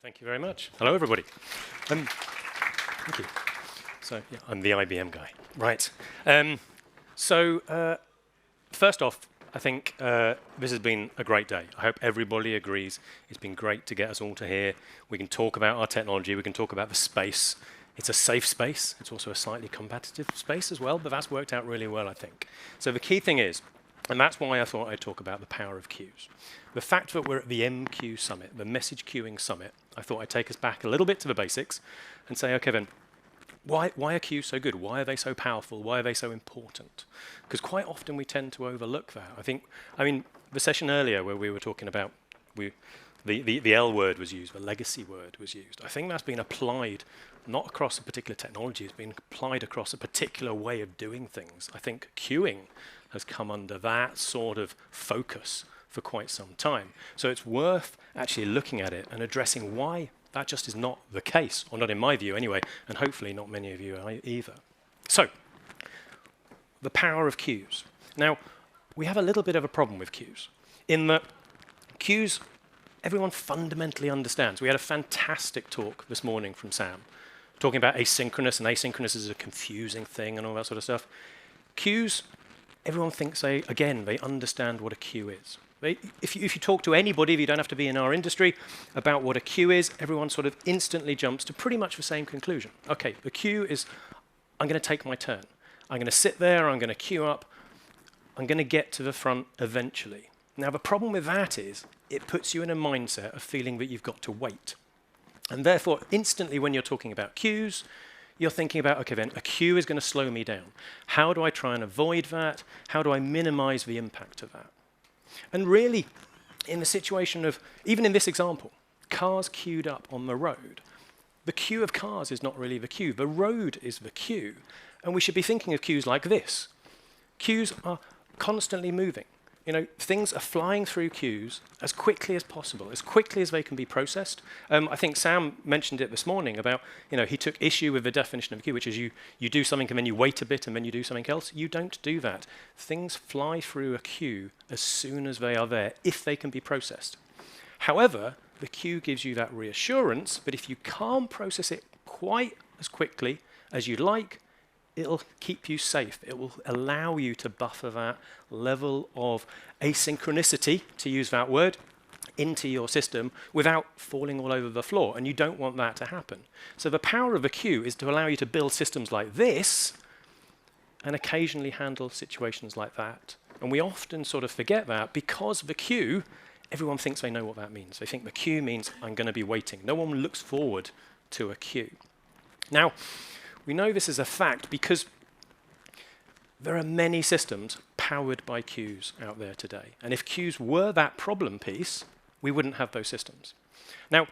Thank you very much. Hello, everybody. Thank you. So, yeah, I'm the IBM guy. Right. First off, I think this has been a great day. I hope everybody agrees. It's been great to get us all to here. We can talk about our technology. We can talk about the space. It's a safe space. It's also a slightly competitive space as well, but that's worked out really well, I think. So the key thing is, and that's why I thought I'd talk about the power of queues. The fact that we're at the MQ Summit, the Message Queuing Summit, I thought I'd take us back a little bit to the basics and say, okay then, why are queues so good? Why are they so powerful? Why are they so important? Because quite often we tend to overlook that. I mean, the session earlier where we were talking about, the L word was used, the legacy word was used. I think that's been applied not across a particular technology, it's been applied across a particular way of doing things. I think queuing has come under that sort of focus for quite some time. So it's worth actually looking at it and addressing why that just is not the case, or not in my view anyway, and hopefully not many of you either. So, the power of queues. Now, we have a little bit of a problem with queues, in that queues, everyone fundamentally understands. We had a fantastic talk this morning from Sam, talking about asynchronous, and asynchronous is a confusing thing and all that sort of stuff. Queues, everyone thinks they understand what a queue is. If you talk to anybody, if you don't have to be in our industry, about what a queue is, everyone sort of instantly jumps to pretty much the same conclusion. Okay, the queue is, I'm going to take my turn. I'm going to sit there, I'm going to queue up, I'm going to get to the front eventually. Now, the problem with that is, it puts you in a mindset of feeling that you've got to wait. And therefore, instantly when you're talking about queues, you're thinking about, okay then, a queue is going to slow me down. How do I try and avoid that? How do I minimize the impact of that? And really, in the situation of, even in this example, cars queued up on the road, the queue of cars is not really the queue. The road is the queue. And we should be thinking of queues like this. Queues are constantly moving. You know, things are flying through queues as quickly as possible, as quickly as they can be processed. I think Sam mentioned it this morning about, you know, he took issue with the definition of a queue, which is you do something and then you wait a bit and then you do something else. You don't do that. Things fly through a queue as soon as they are there, if they can be processed. However, the queue gives you that reassurance that if you can't process it quite as quickly as you'd like, it'll keep you safe. It will allow you to buffer that level of asynchronicity, to use that word, into your system without falling all over the floor. And you don't want that to happen. So the power of a queue is to allow you to build systems like this and occasionally handle situations like that. And we often sort of forget that because the queue, everyone thinks they know what that means. They think the queue means I'm going to be waiting. No one looks forward to a queue. Now, we know this is a fact because there are many systems powered by queues out there today. And if queues were that problem piece, we wouldn't have those systems. Now,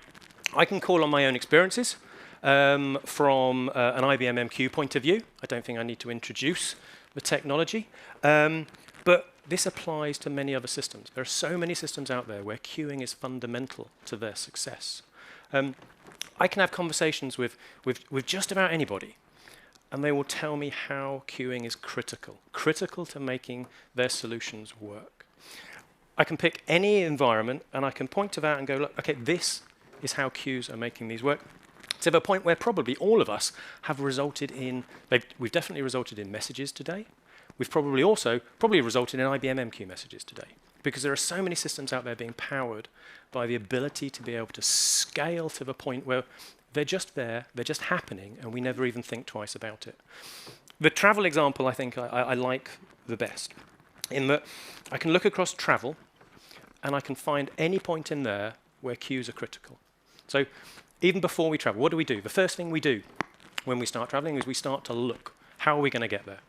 I can call on my own experiences from an IBM MQ point of view. I don't think I need to introduce the technology. But this applies to many other systems. There are so many systems out there where queuing is fundamental to their success. I can have conversations with just about anybody, and they will tell me how queuing is critical to making their solutions work. I can pick any environment, and I can point to that and go, look, okay, this is how queues are making these work, to the point where probably all of us have resulted in, we've definitely resulted in messages today. We've probably resulted in IBM MQ messages today, because there are so many systems out there being powered by the ability to be able to scale to the point where they're just there, they're just happening, and we never even think twice about it. The travel example, I think, I like the best, in that I can look across travel, and I can find any point in there where queues are critical. So even before we travel, what do we do? The first thing we do when we start traveling is we start to look. How are we going to get there?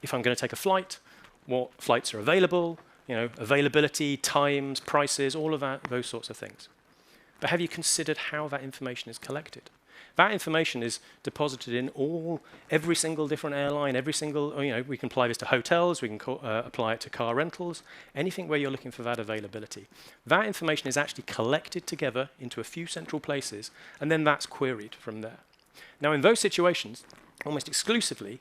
If I'm going to take a flight, what flights are available? You know, availability, times, prices, all of that, those sorts of things. But have you considered how that information is collected? That information is deposited in every single different airline, every single, you know, we can apply this to hotels, we can apply it to car rentals, anything where you're looking for that availability. That information is actually collected together into a few central places, and then that's queried from there. Now, in those situations, almost exclusively,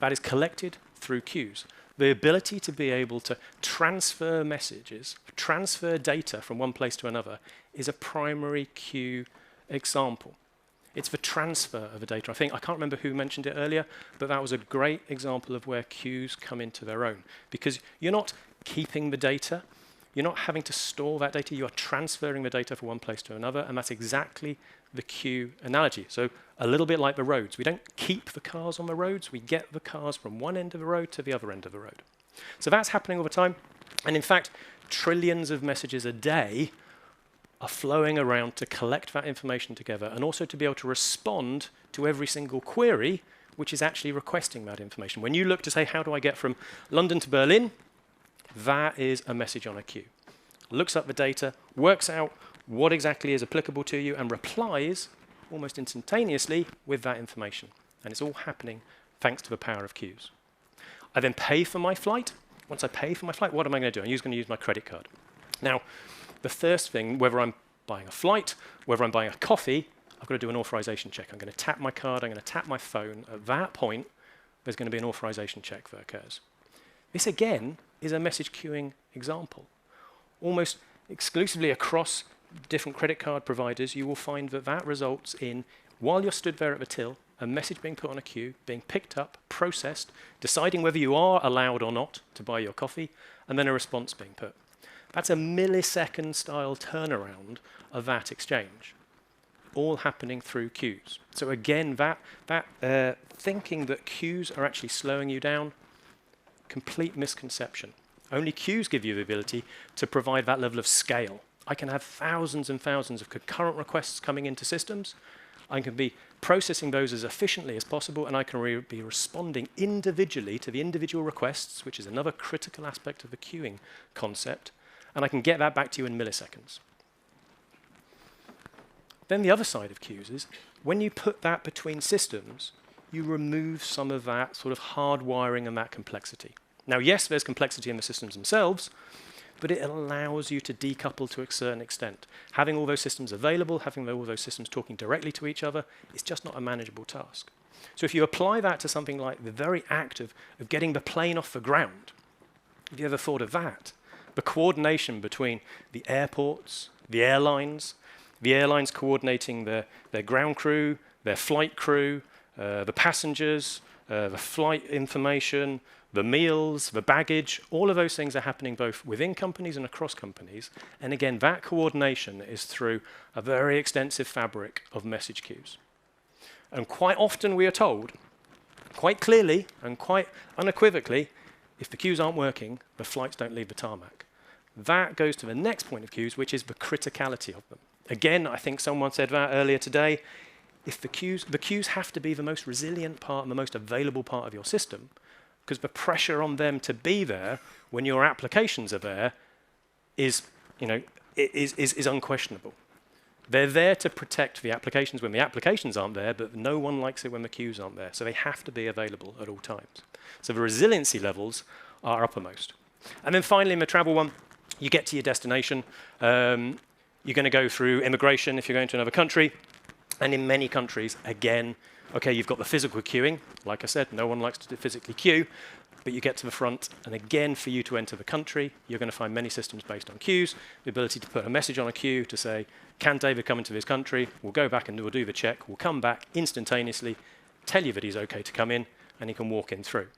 that is collected through queues. The ability to be able to transfer messages, transfer data from one place to another is a primary queue example. It's the transfer of the data. I can't remember who mentioned it earlier, but that was a great example of where queues come into their own. Because you're not keeping the data, you're not having to store that data, you are transferring the data from one place to another, and that's exactly the queue analogy. So a little bit like the roads. We don't keep the cars on the roads, we get the cars from one end of the road to the other end of the road. So that's happening all the time. And in fact, trillions of messages a day are flowing around to collect that information together and also to be able to respond to every single query which is actually requesting that information. When you look to say, how do I get from London to Berlin? That is a message on a queue. Looks up the data, works out what exactly is applicable to you, and replies almost instantaneously with that information. And it's all happening thanks to the power of queues. I then pay for my flight. Once I pay for my flight, what am I going to do? I'm going to use my credit card. Now, the first thing, whether I'm buying a flight, whether I'm buying a coffee, I've got to do an authorization check. I'm going to tap my card, I'm going to tap my phone. At that point, there's going to be an authorization check that occurs. This, again, is a message queuing example. Almost exclusively across different credit card providers, you will find that that results in, while you're stood there at the till, a message being put on a queue, being picked up, processed, deciding whether you are allowed or not to buy your coffee, and then a response being put. That's a millisecond style turnaround of that exchange, all happening through queues. So again, that thinking that queues are actually slowing you down, complete misconception. Only queues give you the ability to provide that level of scale. I can have thousands and thousands of concurrent requests coming into systems. I can be processing those as efficiently as possible, and I can be responding individually to the individual requests, which is another critical aspect of the queuing concept, and I can get that back to you in milliseconds. Then the other side of queues is, when you put that between systems, you remove some of that sort of hardwiring and that complexity. Now, yes, there's complexity in the systems themselves, but it allows you to decouple to a certain extent. Having all those systems available, having all those systems talking directly to each other, is just not a manageable task. So if you apply that to something like the very act of getting the plane off the ground, have you ever thought of that? The coordination between the airports, the airlines coordinating their ground crew, their flight crew, the passengers, the flight information, the meals, the baggage, all of those things are happening both within companies and across companies. And again, that coordination is through a very extensive fabric of message queues. And quite often we are told, quite clearly and quite unequivocally, if the queues aren't working, the flights don't leave the tarmac. That goes to the next point of queues, which is the criticality of them. Again, I think someone said that earlier today. If the queues have to be the most resilient part and the most available part of your system, because the pressure on them to be there when your applications are there is unquestionable. They're there to protect the applications when the applications aren't there, but no one likes it when the queues aren't there. So they have to be available at all times. So the resiliency levels are uppermost. And then finally, in the travel one, you get to your destination. You're going to go through immigration if you're going to another country. And in many countries, again, okay, you've got the physical queuing. Like I said, no one likes to physically queue. But you get to the front, and again, for you to enter the country, you're going to find many systems based on queues, the ability to put a message on a queue to say, can David come into this country? We'll go back and we'll do the check. We'll come back instantaneously, tell you that he's okay to come in, and he can walk in through.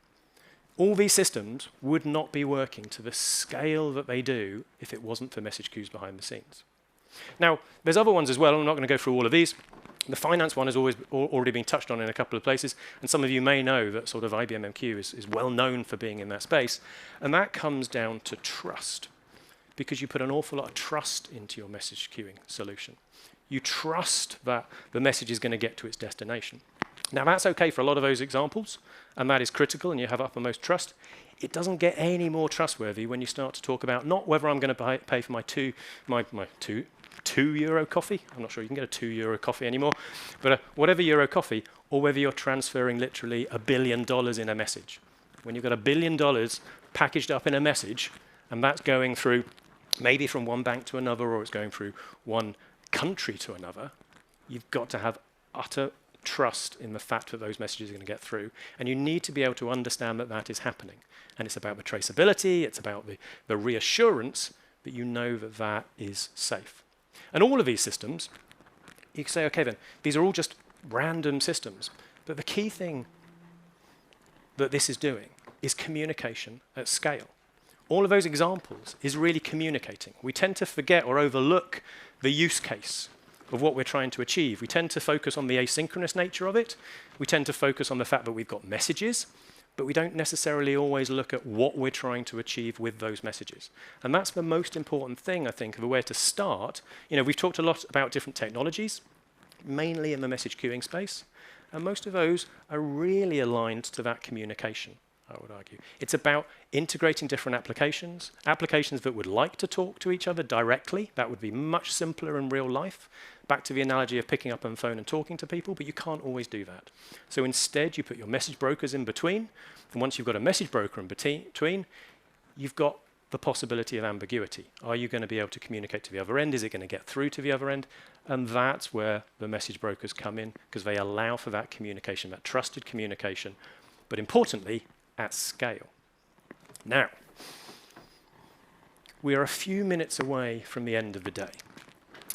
All these systems would not be working to the scale that they do if it wasn't for message queues behind the scenes. Now, there's other ones as well. I'm not going to go through all of these. The finance one has already been touched on in a couple of places, and some of you may know that sort of IBM MQ is well known for being in that space, and that comes down to trust, because you put an awful lot of trust into your message queuing solution. You trust that the message is going to get to its destination. Now, that's okay for a lot of those examples, and that is critical, and you have uppermost trust. It doesn't get any more trustworthy when you start to talk about not whether I'm going to pay for my €2 coffee. I'm not sure you can get a €2 coffee anymore, but whatever euro coffee, or whether you're transferring literally $1 billion in a message. When you've got $1 billion packaged up in a message, and that's going through maybe from one bank to another, or it's going through one country to another, you've got to have utter trust in the fact that those messages are going to get through, and you need to be able to understand that that is happening. And it's about the traceability, it's about the reassurance that you know that that is safe. And all of these systems, you can say, okay then, these are all just random systems. But the key thing that this is doing is communication at scale. All of those examples is really communicating. We tend to forget or overlook the use case of what we're trying to achieve. We tend to focus on the asynchronous nature of it. We tend to focus on the fact that we've got messages, but we don't necessarily always look at what we're trying to achieve with those messages. And that's the most important thing, I think, of where to start. You know, we've talked a lot about different technologies, mainly in the message queuing space, and most of those are really aligned to that communication, I would argue. It's about integrating different applications, applications that would like to talk to each other directly. That would be much simpler in real life. Back to the analogy of picking up a phone and talking to people, but you can't always do that. So instead, you put your message brokers in between, and once you've got a message broker in between, you've got the possibility of ambiguity. Are you going to be able to communicate to the other end? Is it going to get through to the other end? And that's where the message brokers come in, because they allow for that communication, that trusted communication, but importantly, at scale. Now, we are a few minutes away from the end of the day.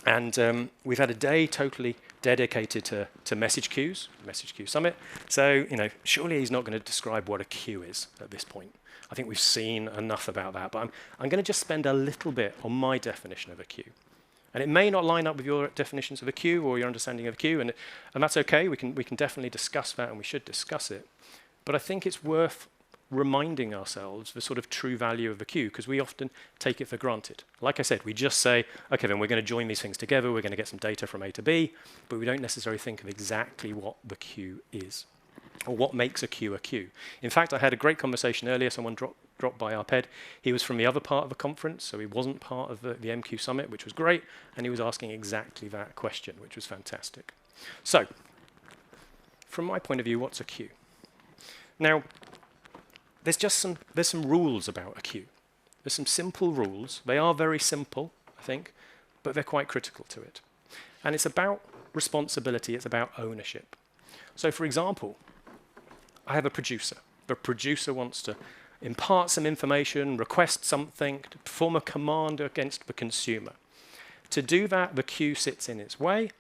And we've had a day totally dedicated to message queues, Message Queue Summit. So, you know, surely he's not going to describe what a queue is at this point. I think we've seen enough about that. But I'm going to just spend a little bit on my definition of a queue. And it may not line up with your definitions of a queue or your understanding of a queue, and that's okay. We can definitely discuss that, and we should discuss it. But I think it's worth reminding ourselves the sort of true value of the queue, because we often take it for granted. Like I said, we just say, okay, then we're going to join these things together, we're going to get some data from A to B, but we don't necessarily think of exactly what the queue is, or what makes a queue a queue. In fact, I had a great conversation earlier. Someone dropped by our PED. He was from the other part of the conference, so he wasn't part of the MQ Summit, which was great, and he was asking exactly that question, which was fantastic. So, from my point of view, what's a queue? Now, there's some rules about a queue. There's some simple rules. They are very simple, I think, but they're quite critical to it. And it's about responsibility. It's about ownership. So, for example, I have a producer. The producer wants to impart some information, request something, to perform a command against the consumer. To do that, the queue sits in its way.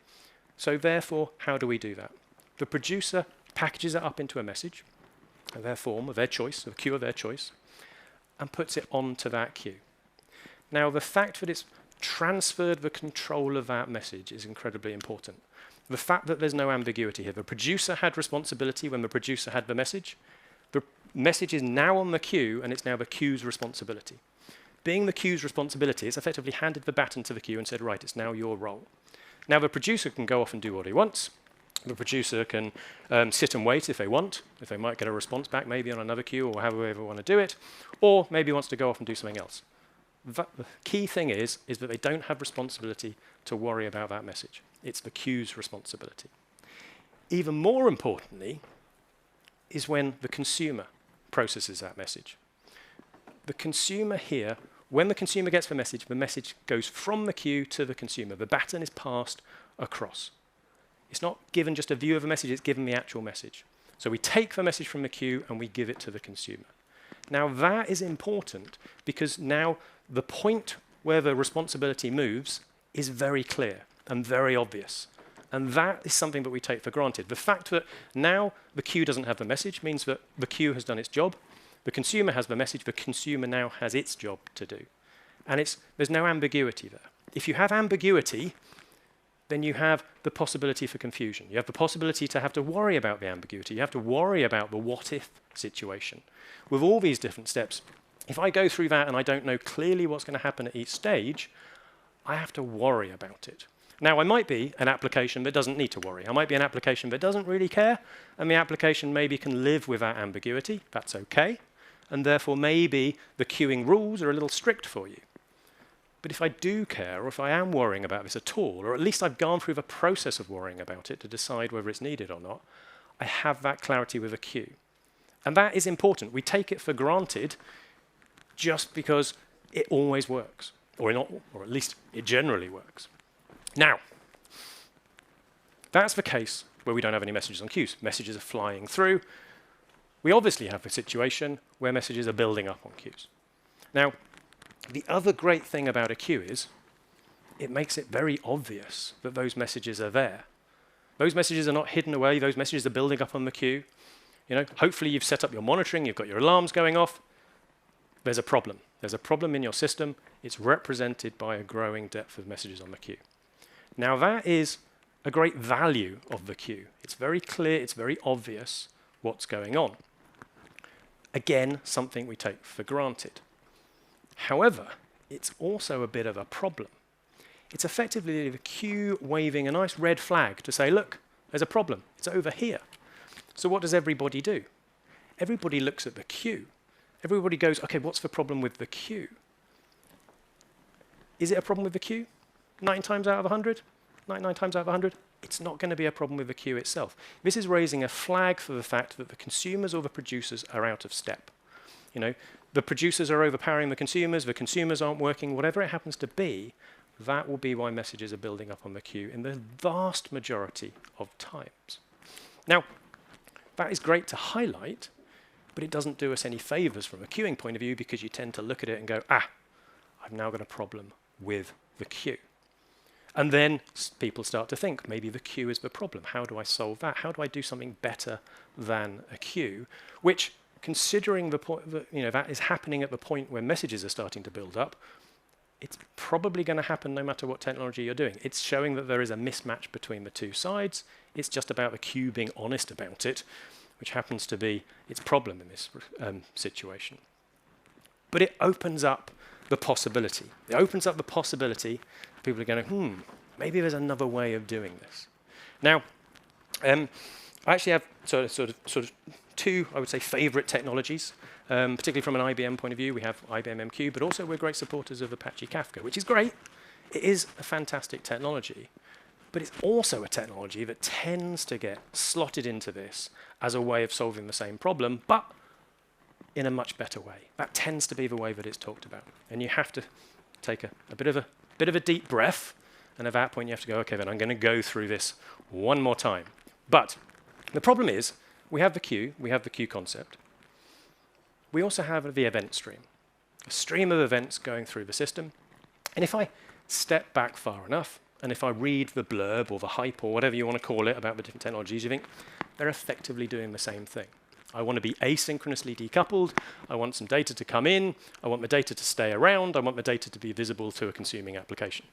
So therefore, how do we do that? The producer packages it up into a message of their form, of their choice, of a queue of their choice, and puts it onto that queue. Now, the fact that it's transferred the control of that message is incredibly important. The fact that there's no ambiguity here. The producer had responsibility when the producer had the message. The message is now on the queue, and it's now the queue's responsibility. Being the queue's responsibility, it's effectively handed the baton to the queue and said, right, it's now your role. Now, the producer can go off and do what he wants. The producer can sit and wait if they want, if they might get a response back maybe on another queue or however they want to do it, or maybe wants to go off and do something else. The key thing is that they don't have responsibility to worry about that message. It's the queue's responsibility. Even more importantly is when the consumer processes that message. The consumer here, when the consumer gets the message goes from the queue to the consumer. The baton is passed across. It's not given just a view of a message, it's given the actual message. So we take the message from the queue and we give it to the consumer. Now that is important because now the point where the responsibility moves is very clear and very obvious. And that is something that we take for granted. The fact that now the queue doesn't have the message means that the queue has done its job. The consumer has the message, the consumer now has its job to do. And there's no ambiguity there. If you have ambiguity, then you have the possibility for confusion. You have the possibility to have to worry about the ambiguity. You have to worry about the what-if situation. With all these different steps, if I go through that and I don't know clearly what's going to happen at each stage, I have to worry about it. Now, I might be an application that doesn't need to worry. I might be an application that doesn't really care, and the application maybe can live with that ambiguity. That's okay. And therefore, maybe the queuing rules are a little strict for you. But if I do care, or if I am worrying about this at all, or at least I've gone through the process of worrying about it to decide whether it's needed or not, I have that clarity with a queue. And that is important. We take it for granted just because it always works, or at least it generally works. Now, that's the case where we don't have any messages on queues. Messages are flying through. We obviously have a situation where messages are building up on queues. Now, the other great thing about a queue is it makes it very obvious that those messages are there. Those messages are not hidden away. Those messages are building up on the queue. Hopefully you've set up your monitoring, you've got your alarms going off. There's a problem. There's a problem in your system. It's represented by a growing depth of messages on the queue. Now that is a great value of the queue. It's very clear, it's very obvious what's going on. Again, something we take for granted. However, it's also a bit of a problem. It's effectively the queue waving a nice red flag to say, look, there's a problem. It's over here. So what does everybody do? Everybody looks at the queue. Everybody goes, okay, what's the problem with the queue? Is it a problem with the queue? 9 times out of 100? 99 times out of 100? It's not going to be a problem with the queue itself. This is raising a flag for the fact that the consumers or the producers are out of step. The producers are overpowering the consumers aren't working, whatever it happens to be, that will be why messages are building up on the queue in the vast majority of times. Now, that is great to highlight, but it doesn't do us any favors from a queuing point of view because you tend to look at it and go, I've now got a problem with the queue. And then people start to think, maybe the queue is the problem. How do I solve that? How do I do something better than a queue? Which, considering the point that that is happening at the point where messages are starting to build up, it's probably going to happen no matter what technology you're doing. It's showing that there is a mismatch between the two sides. It's just about the queue being honest about it, which happens to be its problem in this situation. But it opens up the possibility. It opens up the possibility people are going, maybe there's another way of doing this. Now, I actually have sort of two, I would say, favorite technologies, particularly from an IBM point of view. We have IBM MQ, but also we're great supporters of Apache Kafka, which is great. It is a fantastic technology, but it's also a technology that tends to get slotted into this as a way of solving the same problem, but in a much better way. That tends to be the way that it's talked about. And you have to take a bit of a deep breath, and at that point you have to go, okay, then I'm going to go through this one more time. But the problem is, we have the queue concept. We also have the event stream, a stream of events going through the system. And if I step back far enough, and if I read the blurb or the hype or whatever you want to call it about the different technologies, you think they're effectively doing the same thing. I want to be asynchronously decoupled. I want some data to come in. I want the data to stay around. I want the data to be visible to a consuming application.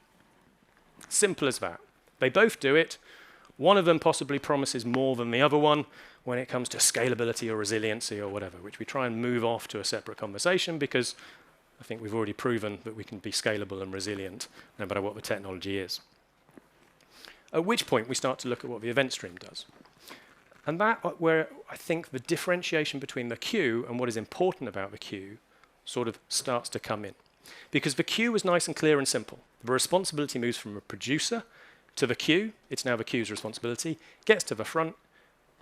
Simple as that. They both do it. One of them possibly promises more than the other one when it comes to scalability or resiliency or whatever, which we try and move off to a separate conversation because I think we've already proven that we can be scalable and resilient no matter what the technology is. At which point we start to look at what the event stream does. And that where I think the differentiation between the queue and what is important about the queue sort of starts to come in. Because the queue was nice and clear and simple. The responsibility moves from a producer to the queue. It's now the queue's responsibility. Gets to the front.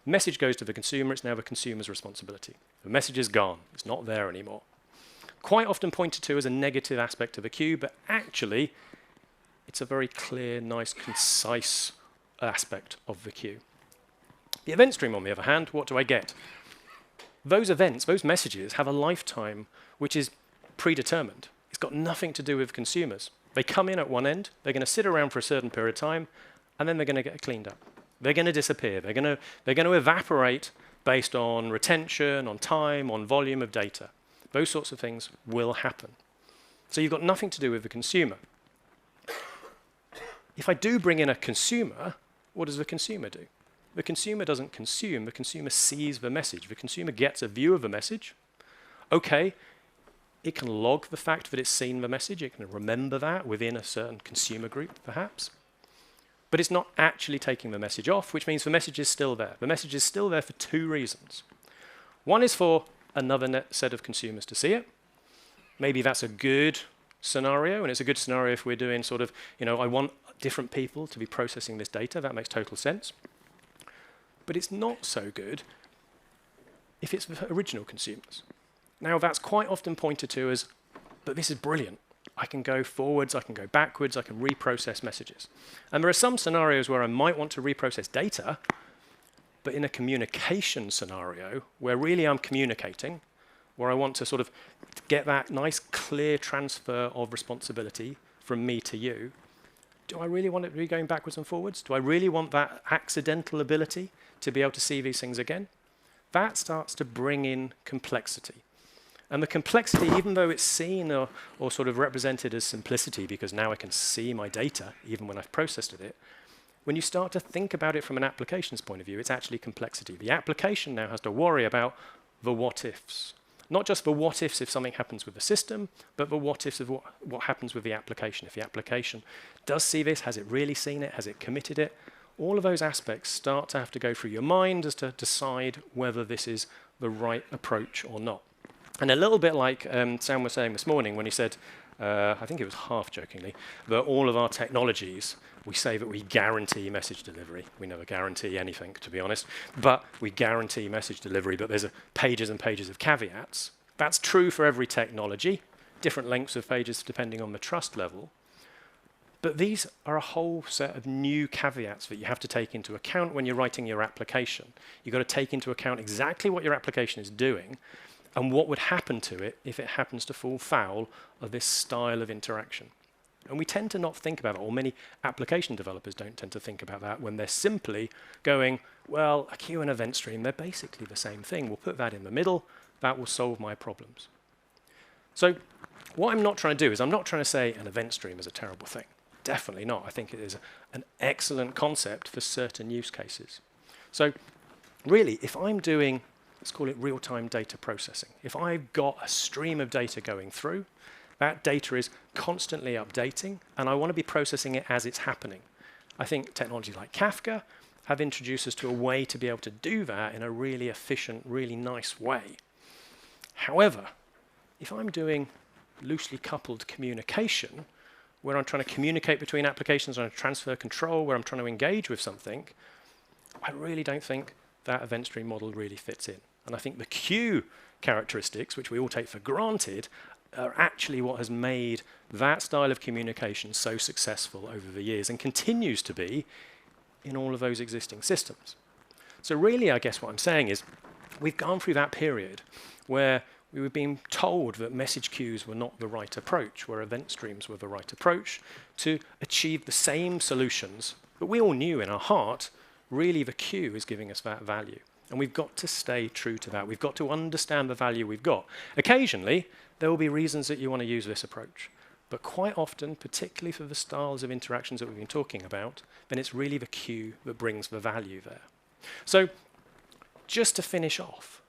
Message goes to the consumer. It's now the consumer's responsibility. The message is gone. It's not there anymore. Quite often pointed to as a negative aspect of the queue, but actually it's a very clear, nice, concise aspect of the queue. The event stream, on the other hand, what do I get? Those events, those messages, have a lifetime which is predetermined. It's got nothing to do with consumers. They come in at one end, they're going to sit around for a certain period of time, and then they're going to get cleaned up. They're going to disappear. They're going to evaporate based on retention, on time, on volume of data. Those sorts of things will happen. So you've got nothing to do with the consumer. If I do bring in a consumer, what does the consumer do? The consumer doesn't consume, the consumer sees the message. The consumer gets a view of the message. Okay, it can log the fact that it's seen the message. It can remember that within a certain consumer group, perhaps. But it's not actually taking the message off, which means the message is still there. The message is still there for two reasons. One is for another set of consumers to see it. Maybe that's a good scenario, and it's a good scenario if we're doing sort of, I want different people to be processing this data. That makes total sense. But it's not so good if it's the original consumers. Now, that's quite often pointed to as, but this is brilliant. I can go forwards, I can go backwards, I can reprocess messages. And there are some scenarios where I might want to reprocess data, but in a communication scenario where really I'm communicating, where I want to sort of get that nice, clear transfer of responsibility from me to you, Do I really want it to be going backwards and forwards? Do I really want that accidental ability to be able to see these things again? That starts to bring in complexity. And the complexity, even though it's seen or sort of represented as simplicity, because now I can see my data, even when I've processed it, when you start to think about it from an application's point of view, it's actually complexity. The application now has to worry about the what-ifs. Not just the what-ifs if something happens with the system, but the what-ifs of what happens with the application. If the application does see this, has it really seen it? Has it committed it? All of those aspects start to have to go through your mind as to decide whether this is the right approach or not. And a little bit like Sam was saying this morning when he said, I think it was half jokingly, that all of our technologies, we say that we guarantee message delivery. We never guarantee anything, to be honest, but we guarantee message delivery, but there's pages and pages of caveats. That's true for every technology, different lengths of pages depending on the trust level. But these are a whole set of new caveats that you have to take into account when you're writing your application. You've got to take into account exactly what your application is doing and what would happen to it if it happens to fall foul of this style of interaction. And we tend to not think about it, or many application developers don't tend to think about that when they're simply going, well, a queue and event stream, they're basically the same thing. We'll put that in the middle. That will solve my problems. So what I'm not trying to do is I'm not trying to say an event stream is a terrible thing. Definitely not. I think it is an excellent concept for certain use cases. So really, if I'm doing, let's call it real-time data processing, if I've got a stream of data going through, that data is constantly updating, and I want to be processing it as it's happening. I think technology like Kafka have introduced us to a way to be able to do that in a really efficient, really nice way. However, if I'm doing loosely coupled communication, where I'm trying to communicate between applications and transfer control, where I'm trying to engage with something, I really don't think that event stream model really fits in. And I think the queue characteristics, which we all take for granted, are actually what has made that style of communication so successful over the years and continues to be in all of those existing systems. So really, I guess what I'm saying is we've gone through that period where we were being told that message queues were not the right approach, where event streams were the right approach to achieve the same solutions. But we all knew in our heart, really the queue is giving us that value. And we've got to stay true to that. We've got to understand the value we've got. Occasionally, there will be reasons that you want to use this approach. But quite often, particularly for the styles of interactions that we've been talking about, then it's really the queue that brings the value there. So just to finish off,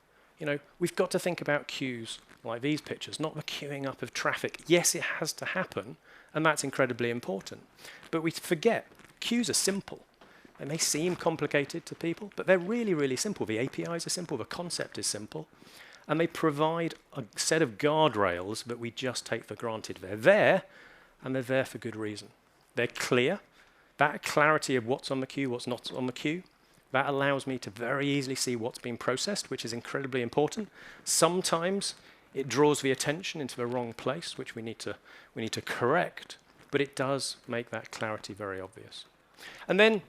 we've got to think about queues like these pictures, not the queuing up of traffic. Yes, it has to happen, and that's incredibly important. But we forget, queues are simple. They may seem complicated to people, but they're really, really simple. The APIs are simple, the concept is simple, and they provide a set of guardrails that we just take for granted. They're there, and they're there for good reason. They're clear. That clarity of what's on the queue, what's not on the queue, that allows me to very easily see what's being processed, which is incredibly important. Sometimes it draws the attention into the wrong place, which we need to correct, but it does make that clarity very obvious. And then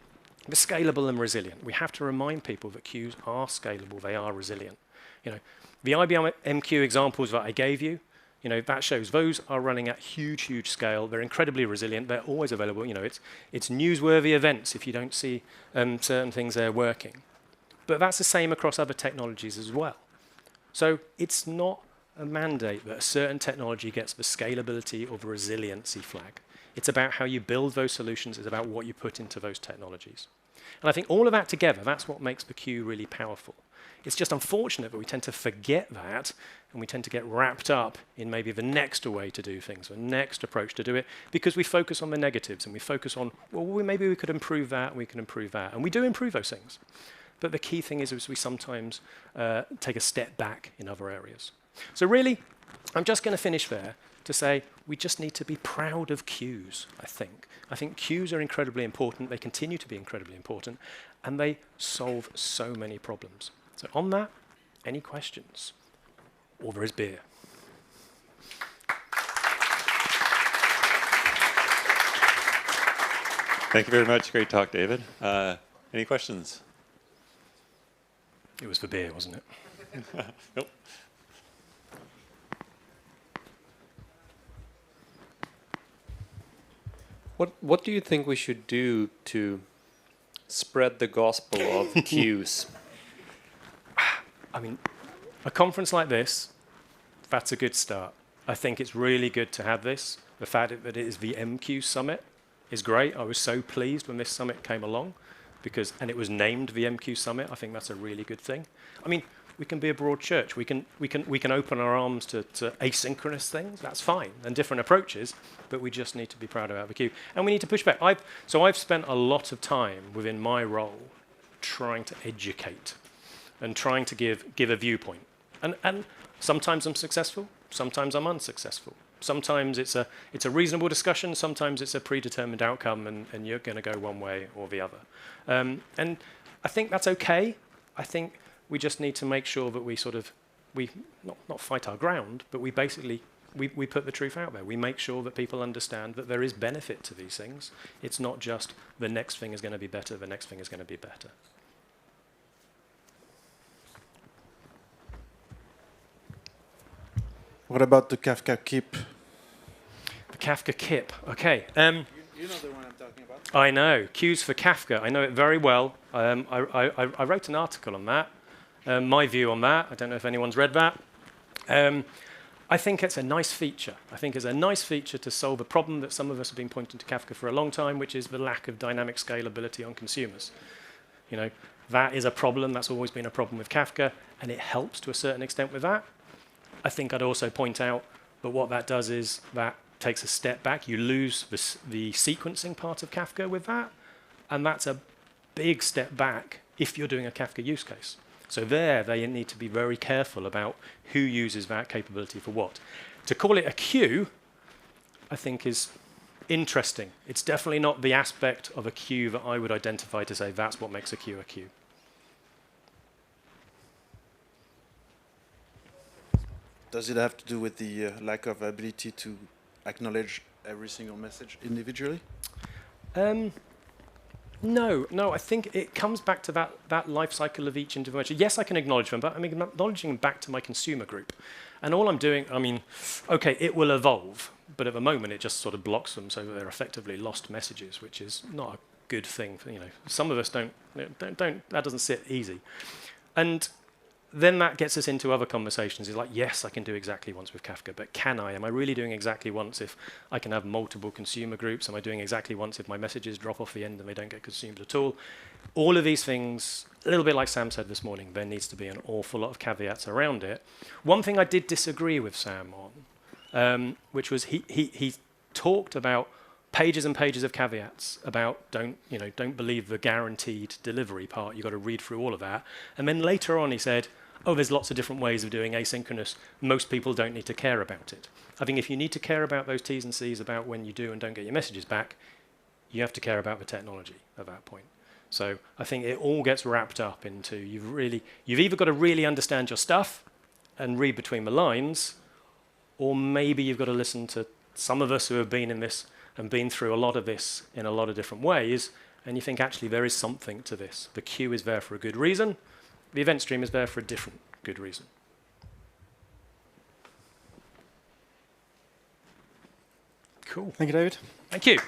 the scalable and resilient. We have to remind people that queues are scalable, they are resilient. The IBM MQ examples that I gave you, that shows those are running at huge, huge scale. They're incredibly resilient. They're always available. It's newsworthy events if you don't see certain things there working. But that's the same across other technologies as well. So it's not a mandate that a certain technology gets the scalability or the resiliency flag. It's about how you build those solutions. It's about what you put into those technologies. And I think all of that together, that's what makes the queue really powerful. It's just unfortunate that we tend to forget that, and we tend to get wrapped up in maybe the next way to do things, the next approach to do it, because we focus on the negatives and we focus on, well, maybe we could improve that, we can improve that. And we do improve those things. But the key thing is we sometimes take a step back in other areas. So really, I'm just going to finish there to say we just need to be proud of queues, I think. I think queues are incredibly important. They continue to be incredibly important, and they solve so many problems. So on that, any questions? Or there is beer. Thank you very much. Great talk, David. Any questions? It was for beer, wasn't it? Nope. What do you think we should do to spread the gospel of queues? I mean, a conference like this, that's a good start. I think it's really good to have this. The fact that it is the MQ Summit is great. I was so pleased when this summit came along, and it was named the MQ Summit. I think that's a really good thing. I mean, we can be a broad church. We can open our arms to asynchronous things. That's fine, and different approaches. But we just need to be proud about the queue, and we need to push back. I've spent a lot of time within my role trying to educate and trying to give a viewpoint. And sometimes I'm successful. Sometimes I'm unsuccessful. Sometimes it's a reasonable discussion. Sometimes it's a predetermined outcome, and you're going to go one way or the other. And I think that's okay. I think we just need to make sure that we not fight our ground, but we basically we put the truth out there. We make sure that people understand that there is benefit to these things. It's not just the next thing is going to be better. The next thing is going to be better. What about the Kafka KIP? The Kafka KIP. Okay. You know the one I'm talking about? I know. Queues for Kafka. I know it very well. I wrote an article on that. My view on that. I don't know if anyone's read that. I think it's a nice feature. I think it's a nice feature to solve a problem that some of us have been pointing to Kafka for a long time, which is the lack of dynamic scalability on consumers. You know, that is a problem. That's always been a problem with Kafka, and it helps to a certain extent with that. I think I'd also point out that what that does is that takes a step back. You lose the sequencing part of Kafka with that, and that's a big step back if you're doing a Kafka use case. So they need to be very careful about who uses that capability for what. To call it a queue, I think is interesting. It's definitely not the aspect of a queue that I would identify to say that's what makes a queue a queue. Does it have to do with the lack of ability to acknowledge every single message individually? No. I think it comes back to that life cycle of each individual. Yes, I can acknowledge them, but I'm acknowledging them back to my consumer group. And all I'm doing, I mean, okay, it will evolve, but at the moment it just sort of blocks them so that they're effectively lost messages, which is not a good thing. Some of us don't. That doesn't sit easy. And then that gets us into other conversations. It's like, yes, I can do exactly once with Kafka, but can I? Am I really doing exactly once if I can have multiple consumer groups? Am I doing exactly once if my messages drop off the end and they don't get consumed at all? All of these things, a little bit like Sam said this morning, there needs to be an awful lot of caveats around it. One thing I did disagree with Sam on, which was he talked about pages and pages of caveats about don't believe the guaranteed delivery part. You've got to read through all of that. And then later on he said, oh, there's lots of different ways of doing asynchronous. Most people don't need to care about it. I think if you need to care about those T's and C's about when you do and don't get your messages back, you have to care about the technology at that point. So I think it all gets wrapped up into you've either got to really understand your stuff and read between the lines, or maybe you've got to listen to some of us who have been in this and been through a lot of this in a lot of different ways, and you think actually there is something to this. The queue is there for a good reason. The event stream is there for a different good reason. Cool. Thank you, David. Thank you.